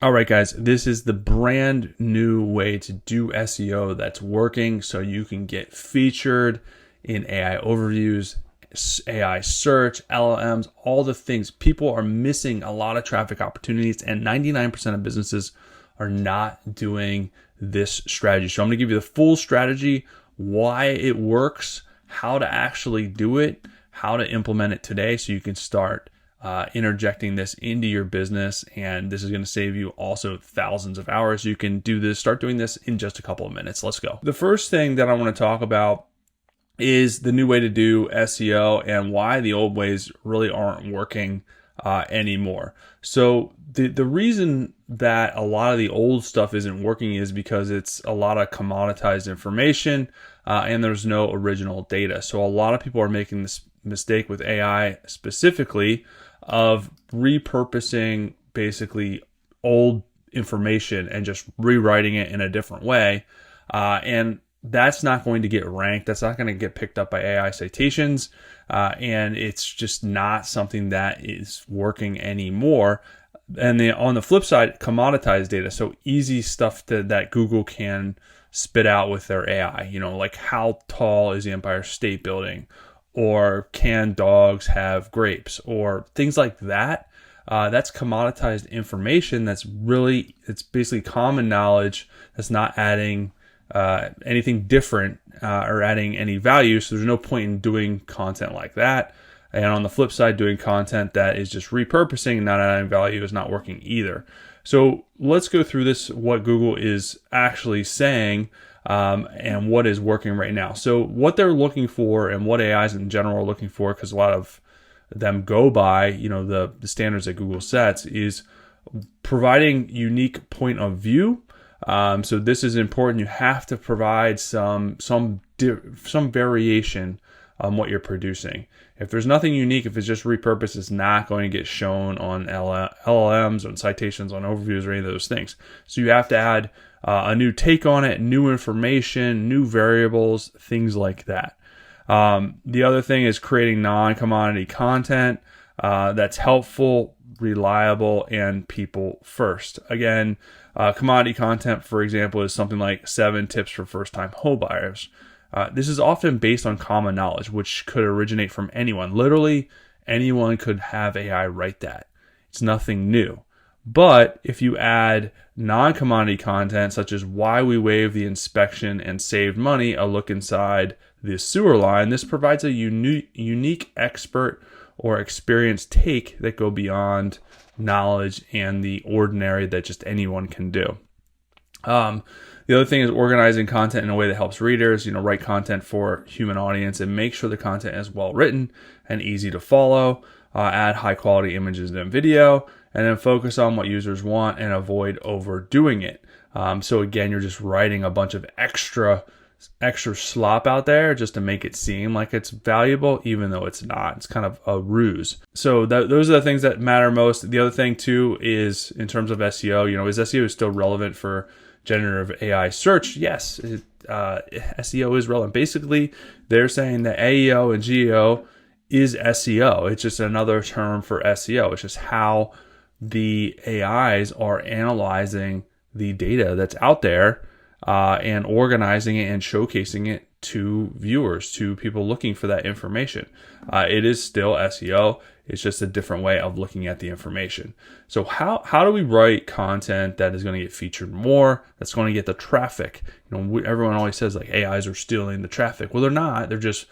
All right, guys, this is the brand new way to do SEO that's working so you can get featured in AI overviews, AI search, LLMs, all the things. People are missing a lot of traffic opportunities, and 99% of businesses are not doing this strategy. So I'm going to give you the full strategy, why it works, how to actually do it, how to implement it today so you can start interjecting this into your business, and this is going to save you also thousands of hours. You can do this, start doing this in just a couple of minutes. Let's go. The first thing that I want to talk about is the new way to do SEO and why the old ways really aren't working anymore. So the reason that a lot of the old stuff isn't working is because it's a lot of commoditized information and there's no original data. So a lot of people are making this mistake with AI specifically of repurposing basically old information and just rewriting it in a different way. And that's not going to get ranked. That's not going to get picked up by AI citations. And it's just not something that is working anymore. And on the flip side, commoditized data. So easy stuff that Google can spit out with their AI, like how tall is the Empire State Building? Or can dogs have grapes, or things like that. That's commoditized information. It's basically common knowledge that's not adding anything different or adding any value. So there's no point in doing content like that. And on the flip side, doing content that is just repurposing and not adding value is not working either. So let's go through this, what Google is actually saying and what is working right now. So what they're looking for and what AIs in general are looking for, because a lot of them go by, the standards that Google sets, is providing unique point of view. So this is important. You have to provide some variation on what you're producing. If there's nothing unique, if it's just repurposed, it's not going to get shown on LLMs, on citations, on overviews, or any of those things. So you have to add a new take on it, new information, new variables, things like that. The other thing is creating non-commodity content that's helpful, reliable, and people first. Again, commodity content, for example, is something like 7 tips for first-time home buyers. This is often based on common knowledge, which could originate from anyone. Literally, anyone could have AI write that. It's nothing new. But if you add non-commodity content, such as why we waived the inspection and saved money, a look inside the sewer line, this provides a unique expert or experienced take that go beyond knowledge and the ordinary that just anyone can do. The other thing is organizing content in a way that helps readers, write content for human audience and make sure the content is well written and easy to follow. Add high quality images and video, and then focus on what users want and avoid overdoing it. So again, you're just writing a bunch of extra slop out there just to make it seem like it's valuable, even though it's not. It's kind of a ruse. So those are the things that matter most. The other thing too is in terms of SEO, is SEO still relevant for generative AI search? Yes, SEO is relevant. Basically, they're saying that AEO and GEO is SEO. It's just another term for SEO. It's just how the AIs are analyzing the data that's out there and organizing it and showcasing it to viewers, to people looking for that information. It is still SEO. It's just a different way of looking at the information. So how do we write content that is going to get featured more, that's going to get the traffic? Everyone always says like AIs are stealing the traffic. Well, they're not. They're just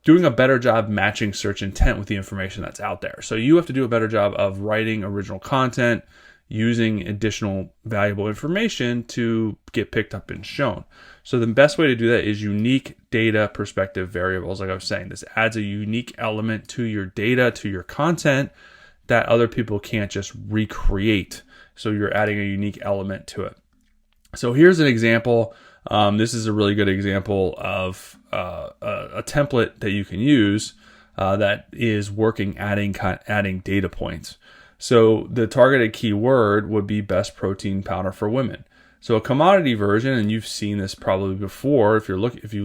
doing a better job matching search intent with the information that's out there. So you have to do a better job of writing original content, using additional valuable information to get picked up and shown. So the best way to do that is unique data perspective variables. Like I was saying, this adds a unique element to your data, to your content that other people can't just recreate. So you're adding a unique element to it. So here's an example. This is a really good example of a template that you can use that is working, adding data points. So the targeted keyword would be best protein powder for women. So a commodity version, and you've seen this probably before, if you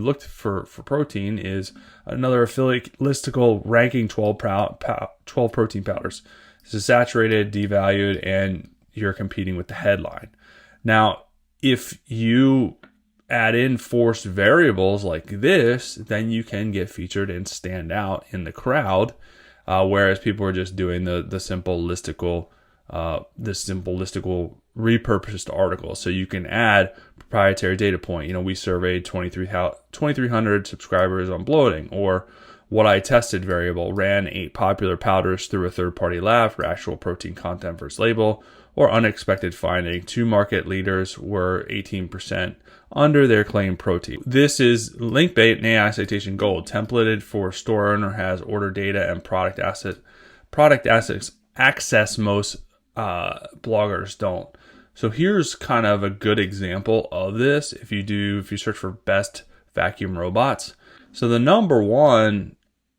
looked for protein, is another affiliate listicle ranking 12 protein powders. This is saturated, devalued, and you're competing with the headline. Now, if you add in forced variables like this, then you can get featured and stand out in the crowd, whereas people are just doing the simple listicle repurposed article. So you can add proprietary data point. We surveyed 2,300 subscribers on bloating, or what I tested variable, ran 8 popular powders through a third-party lab for actual protein content versus label, or unexpected finding, 2 market leaders were 18% under their claimed protein. This is link bait and AI citation gold, templated for store owner, has order data and product assets access most bloggers don't. So here's kind of a good example of this. If you search for best vacuum robots, so the number one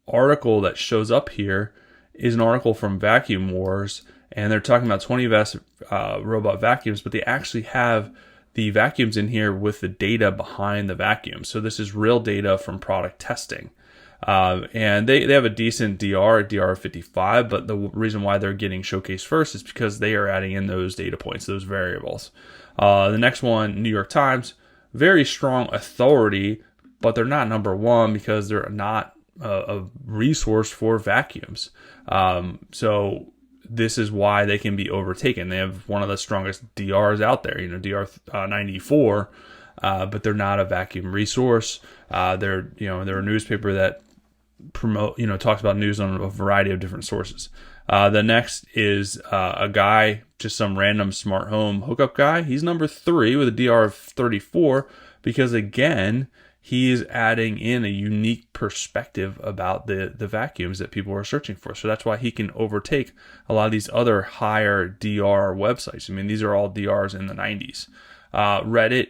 article that shows up here is an article from Vacuum Wars, and they're talking about 20 best robot vacuums, but they actually have the vacuums in here with the data behind the vacuum. So this is real data from product testing. And they have a decent DR 55, but the reason why they're getting showcased first is because they are adding in those data points, those variables. The next one, New York Times, very strong authority, but they're not number one because they're not a resource for vacuums. So this is why they can be overtaken. They have one of the strongest DRs out there, DR 94, but they're not a vacuum resource. They're a newspaper that talks about news on a variety of different sources. The next is a guy, just some random smart home hookup guy. He's number 3 with a DR of 34 because, again, he is adding in a unique perspective about the vacuums that people are searching for. So that's why he can overtake a lot of these other higher DR websites. I mean, these are all DRs in the 90s. Reddit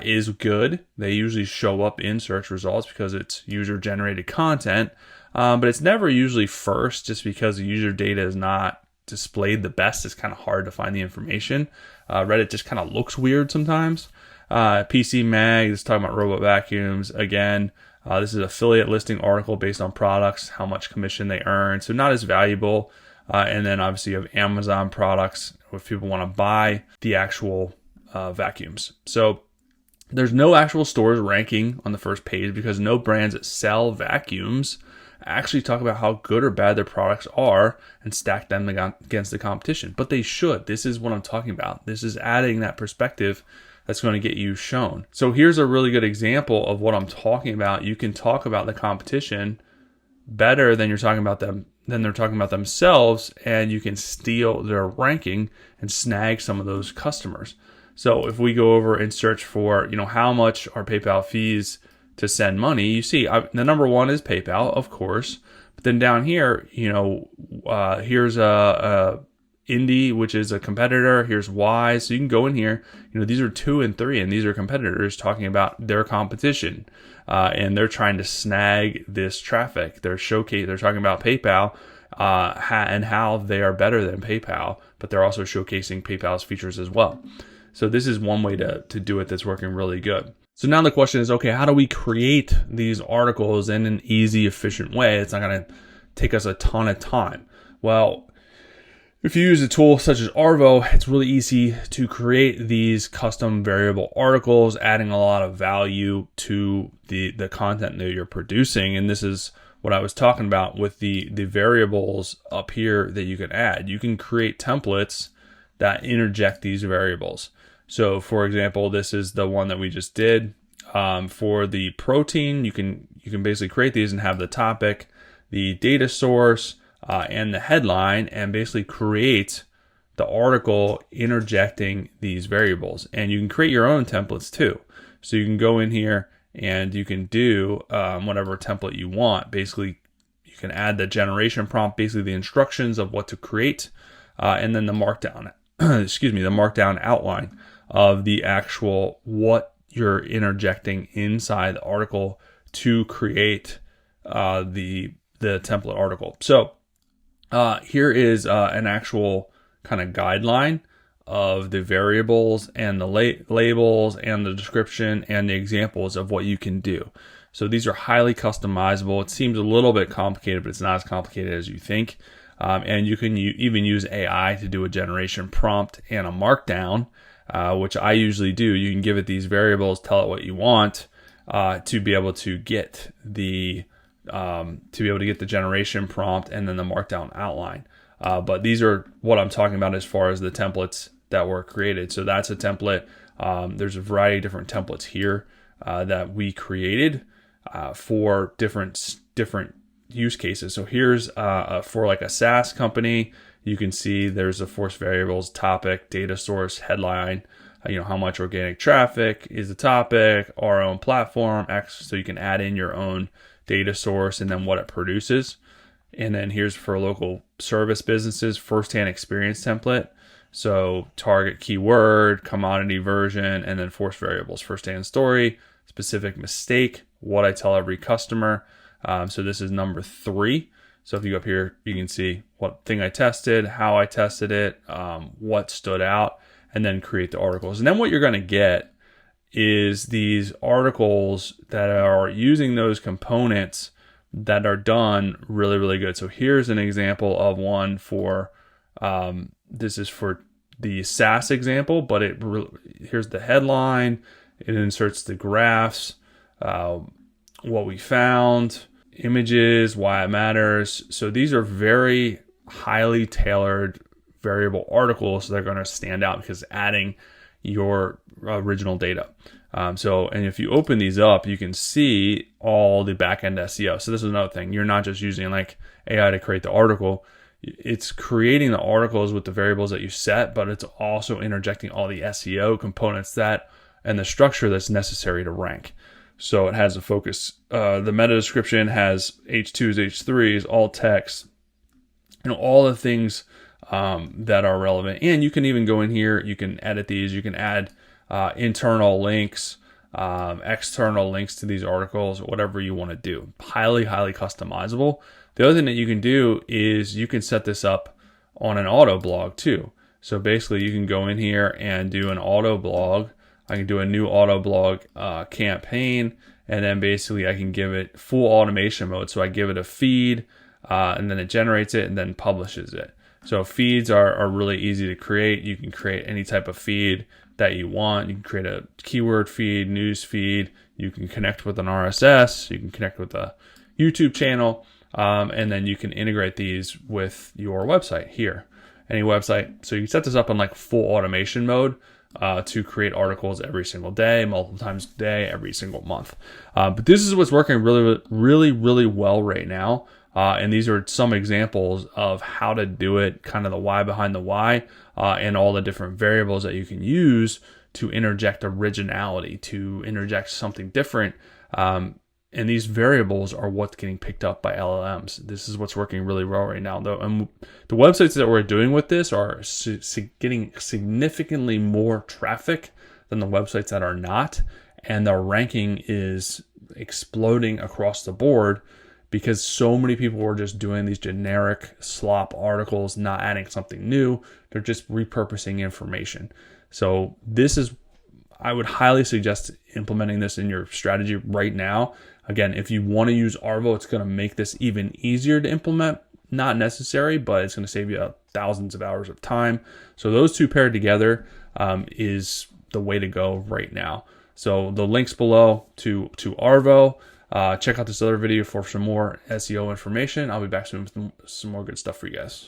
is good. They usually show up in search results because it's user-generated content, but it's never usually first just because the user data is not displayed the best. It's kind of hard to find the information. Reddit just kind of looks weird sometimes. PC Mag is talking about robot vacuums. Again, this is an affiliate listing article based on products, how much commission they earn. So not as valuable. And then obviously you have Amazon products if people want to buy the actual vacuums. So there's no actual stores ranking on the first page because no brands that sell vacuums actually talk about how good or bad their products are and stack them against the competition. But they should. This is what I'm talking about. This is adding that perspective that's going to get you shown. So here's a really good example of what I'm talking about. You can talk about the competition better than they're talking about themselves, and you can steal their ranking and snag some of those customers. So if we go over and search for, how much are PayPal fees to send money, you see the number one is PayPal, of course. But then down here, here's a Indie, which is a competitor. Here's Wise. So you can go in here. These are 2 and 3, and these are competitors talking about their competition, and they're trying to snag this traffic. They're talking about PayPal and how they are better than PayPal, but they're also showcasing PayPal's features as well. So this is one way to do it that's working really good. So now the question is, okay, how do we create these articles in an easy, efficient way? It's not going to take us a ton of time. Well, if you use a tool such as Arvo, it's really easy to create these custom variable articles, adding a lot of value to the content that you're producing. And this is what I was talking about with the variables up here that you can add. You can create templates that interject these variables. So for example, this is the one that we just did. For the protein, you can basically create these and have the topic, the data source, and the headline, and basically create the article interjecting these variables. And you can create your own templates too. So you can go in here and you can do whatever template you want. Basically, you can add the generation prompt, basically the instructions of what to create, and then the markdown, the markdown outline of the actual what you're interjecting inside the article to create the template article. So here is an actual kind of guideline of the variables and the labels and the description and the examples of what you can do. So these are highly customizable. It seems a little bit complicated, but it's not as complicated as you think. And you can even use AI to do a generation prompt and a markdown, which I usually do. You can give it these variables, tell it what you want, to be able to get the generation prompt and then the markdown outline. But these are what I'm talking about as far as the templates that were created. So that's a template. There's a variety of different templates here that we created for different use cases. So here's for like a SaaS company. You can see there's a force variables, topic, data source, headline, how much organic traffic is the topic, our own platform, X. So you can add in your own data source and then what it produces. And then here's for local service businesses, firsthand experience template. So target keyword, commodity version, and then force variables, firsthand story, specific mistake, what I tell every customer. So this is number 3. So if you go up here, you can see what thing I tested, how I tested it, what stood out, and then create the articles. And then what you're going to get is these articles that are using those components that are done really, really good. So here's an example of one for, this is for the SaaS example, but here's the headline. It inserts the graphs, what we found, images, why it matters. So these are very highly tailored variable articles that are going to stand out because adding your original data. And if you open these up, you can see all the backend SEO. So this is another thing. You're not just using like AI to create the article. It's creating the articles with the variables that you set, but it's also interjecting all the SEO components and the structure that's necessary to rank. So it has a focus. The meta description has H2s, H3s, alt text, all the things that are relevant. And you can even go in here, you can edit these, you can add internal links, external links to these articles, whatever you want to do. Highly, highly customizable. The other thing that you can do is you can set this up on an auto blog too. So basically you can go in here and do an auto blog. I can do a new auto blog campaign, and then basically I can give it full automation mode. So I give it a feed, and then it generates it and then publishes it. So feeds are really easy to create. You can create any type of feed that you want. You can create a keyword feed, news feed. You can connect with an RSS. You can connect with a YouTube channel, and then you can integrate these with your website here, any website. So you can set this up in like full automation mode to create articles every single day, multiple times a day, every single month. But this is what's working really, really, really well right now. And these are some examples of how to do it, kind of the why behind the why, and all the different variables that you can use to interject originality, to interject something different. And these variables are what's getting picked up by LLMs. This is what's working really well right now, though. And the websites that we're doing with this are getting significantly more traffic than the websites that are not. And their ranking is exploding across the board because so many people were just doing these generic slop articles, not adding something new. They're just repurposing information. So I would highly suggest implementing this in your strategy right now. Again, if you want to use Arvo, it's going to make this even easier to implement. Not necessary, but it's going to save you thousands of hours of time. So those two paired together is the way to go right now. So the links below to Arvo. Check out this other video for some more SEO information. I'll be back soon with some more good stuff for you guys.